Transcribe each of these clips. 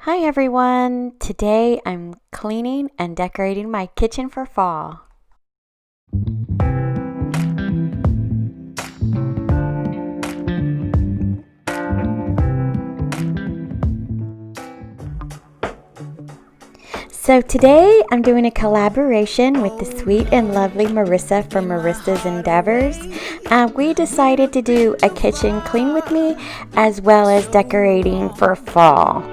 Hi everyone! Today I'm cleaning and decorating my kitchen for fall. So today I'm doing a collaboration with the sweet and lovely Marisa from Marisa's Endeavors. We decided to do a kitchen clean with me as well as decorating for fall.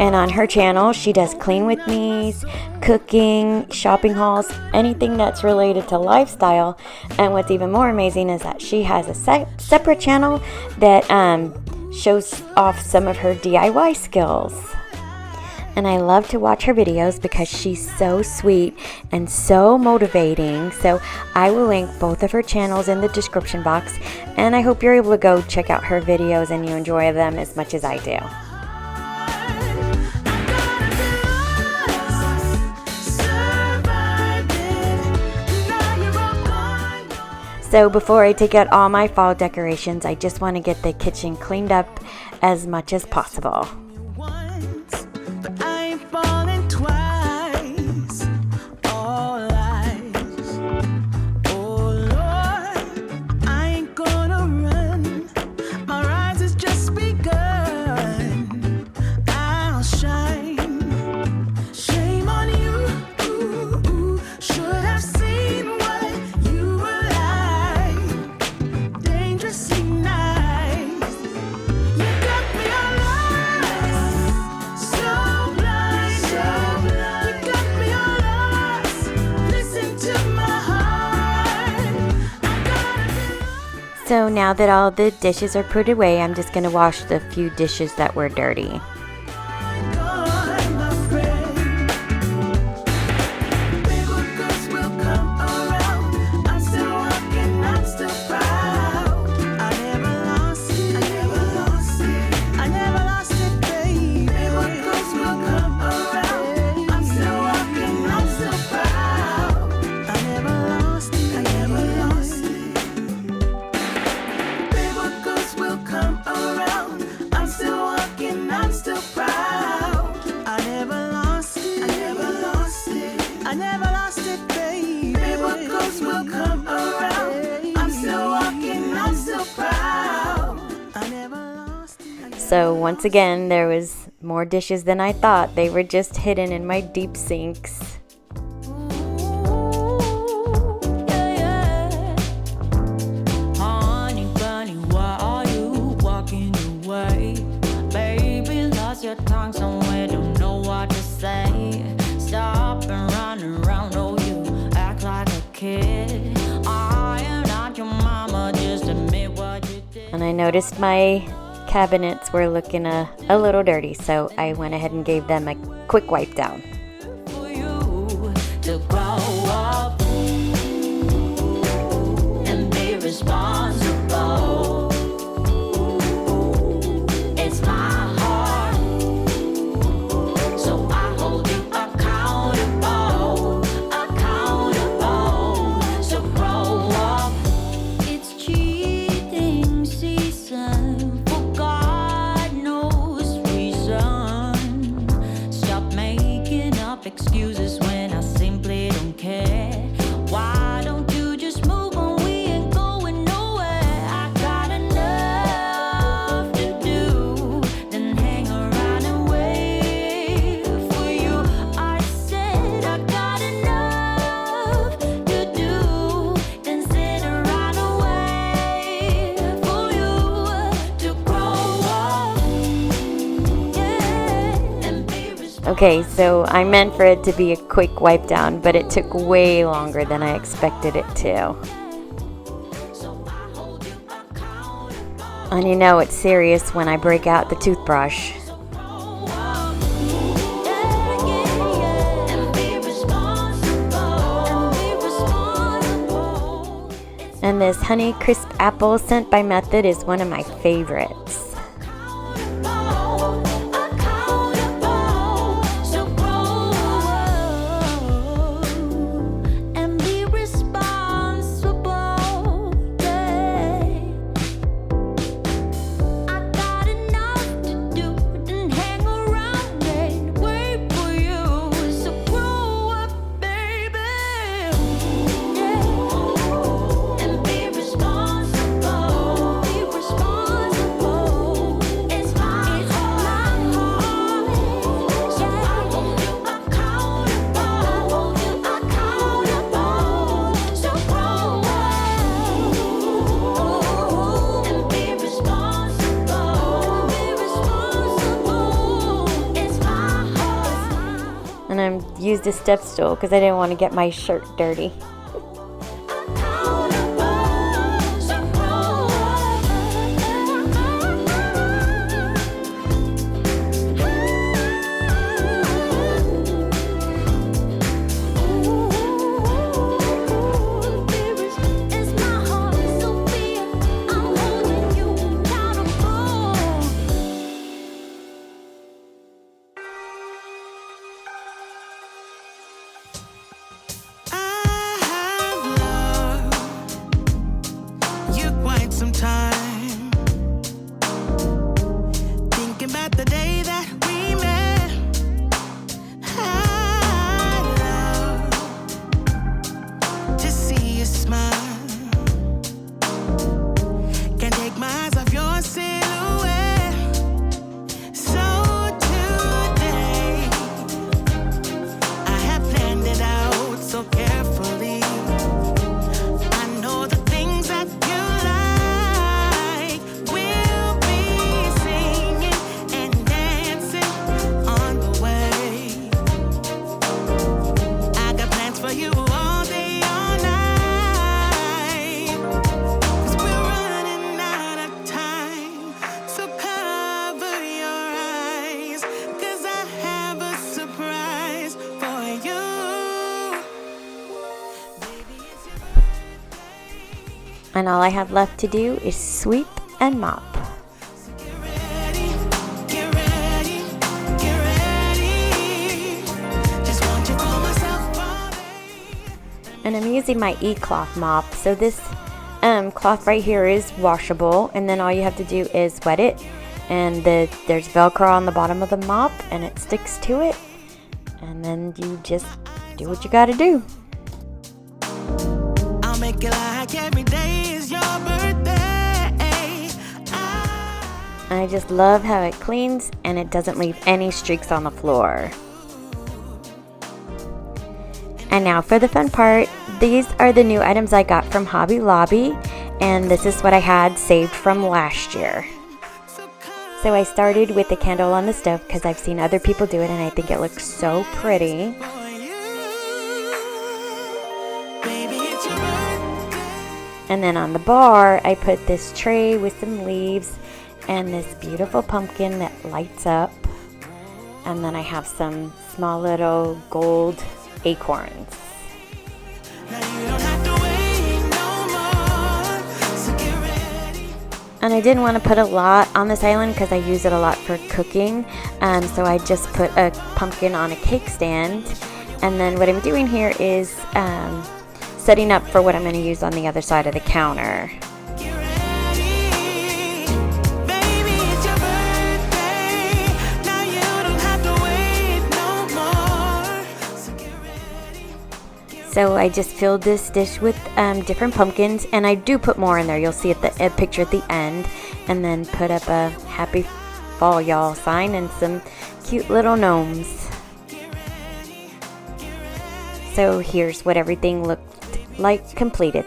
And on her channel, she does clean with me's, cooking, shopping hauls, anything that's related to lifestyle. And what's even more amazing is that she has a separate channel that shows off some of her DIY skills. And I love to watch her videos because she's so sweet and so motivating. So I will link both of her channels in the description box. And I hope you're able to go check out her videos and you enjoy them as much as I do. So before I take out all my fall decorations, I just want to get the kitchen cleaned up as much as possible. So now that all the dishes are put away, I'm just going to wash the few dishes that were dirty. So once again, there was more dishes than I thought. They were just hidden in my deep sinks. Honey bunny, why are you walking away? Baby, lost your tongue somewhere, don't know what to say. Stop and run around, oh you act like a kid. I am not your mama, just admit what you did. And I noticed my cabinets were looking a little dirty, so I went ahead and gave them a quick wipe down. For you to grow up and be responsible. It's my heart, so I hold you accountable, so grow up. It's cheating season. Excuses when I simply don't care. Why don't you just move on? We ain't going nowhere. I got enough to do than hang around and wait for you. I said I got enough to do than sit around and wait for you to grow up, yeah, and be responsible. Okay, so I meant for it to be a quick wipe down, but it took way longer than I expected it to. And you know it's serious when I break out the toothbrush. And this Honey Crisp Apple Scent by Method is one of my favorites. Hang around. used a step stool because I didn't want to get my shirt dirty. And all I have left to do is sweep and mop. And I'm using my e-cloth mop. So this cloth right here is washable, and then all you have to do is wet it, and there's Velcro on the bottom of the mop and it sticks to it, and then you just do what you gotta do. I'll make it like every day is your birthday. I just love how it cleans and it doesn't leave any streaks on the floor. And now for the fun part. These are the new items I got from Hobby Lobby, and this is what I had saved from last year. So I started with the candle on the stove because I've seen other people do it and I think it looks so pretty. And then on the bar, I put this tray with some leaves and this beautiful pumpkin that lights up. And then I have some small little gold acorns. And I didn't want to put a lot on this island because I use it a lot for cooking. So I just put a pumpkin on a cake stand. And then what I'm doing here is setting up for what I'm going to use on the other side of the counter. So I just filled this dish with different pumpkins, and I do put more in there. You'll see a picture at the end, and then put up a happy fall y'all sign and some cute little gnomes. So here's what everything looked like completed.